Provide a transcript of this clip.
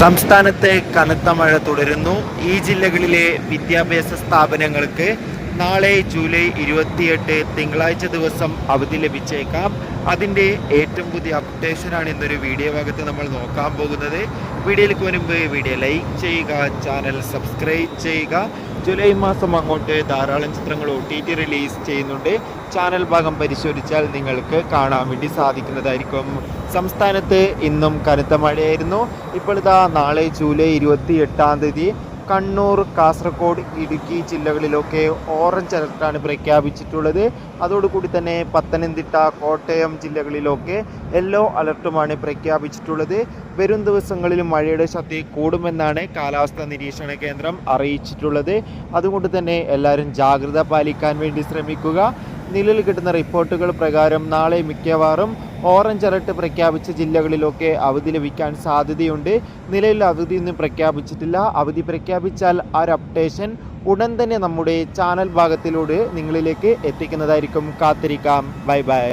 സംസ്ഥാനത്തെ കനത്ത മഴ തുടരുന്നു. ഈ ജില്ലകളിലെ വിദ്യാഭ്യാസ സ്ഥാപനങ്ങൾക്ക് നാളെ ജൂലൈ 28 തിങ്കളാഴ്ച ദിവസം അവധി ലഭിച്ചേക്കാം. അതിൻ്റെ ഏറ്റവും പുതിയ അപ്ഡേഷനാണ് ഇന്നൊരു വീഡിയോ ഭാഗത്ത് നമ്മൾ നോക്കാൻ പോകുന്നത്. വീഡിയോയിലേക്ക് മുൻപ് വീഡിയോ ലൈക്ക് ചെയ്യുക, ചാനൽ സബ്സ്ക്രൈബ് ചെയ്യുക. ജൂലൈ മാസം അങ്ങോട്ട് ധാരാളം ചിത്രങ്ങൾ OTT റിലീസ് ചെയ്യുന്നുണ്ട്. ചാനൽ ഭാഗം പരിശോധിച്ചാൽ നിങ്ങൾക്ക് കാണാൻ വേണ്ടി സാധിക്കുന്നതായിരിക്കും. സംസ്ഥാനത്ത് ഇന്നും കനത്ത മഴയായിരുന്നു. ഇപ്പോൾ ഇതാ നാളെ ജൂലൈ 28 കണ്ണൂർ, കാസർഗോഡ്, ഇടുക്കി ജില്ലകളിലൊക്കെ ഓറഞ്ച് അലർട്ടാണ് പ്രഖ്യാപിച്ചിട്ടുള്ളത്. അതോടുകൂടി തന്നെ പത്തനംതിട്ട, കോട്ടയം ജില്ലകളിലൊക്കെ യെല്ലോ അലർട്ടുമാണ് പ്രഖ്യാപിച്ചിട്ടുള്ളത്. വരും ദിവസങ്ങളിൽ മഴയുടെ ശക്തി കൂടുമെന്നാണ് കാലാവസ്ഥാ നിരീക്ഷണ കേന്ദ്രം അറിയിച്ചിട്ടുള്ളത്. അതുകൊണ്ട് തന്നെ എല്ലാവരും ജാഗ്രത പാലിക്കാൻ വേണ്ടി ശ്രമിക്കുക. നിലവിൽ കിട്ടുന്ന റിപ്പോർട്ടുകൾ പ്രകാരം നാളെ മിക്കവാറും ഓറഞ്ച് അലർട്ട് പ്രഖ്യാപിച്ച ജില്ലകളിലൊക്കെ അവധി ലഭിക്കാൻ സാധ്യതയുണ്ട്. നിലവിൽ അവധിയൊന്നും പ്രഖ്യാപിച്ചിട്ടില്ല. അവധി പ്രഖ്യാപിച്ചാൽ ആ ഒരു അപ്ഡേഷൻ ഉടൻ തന്നെ നമ്മുടെ ചാനൽ ഭാഗത്തിലൂടെ നിങ്ങളിലേക്ക് എത്തിക്കുന്നതായിരിക്കും. കാത്തിരിക്കാം. Bye bye.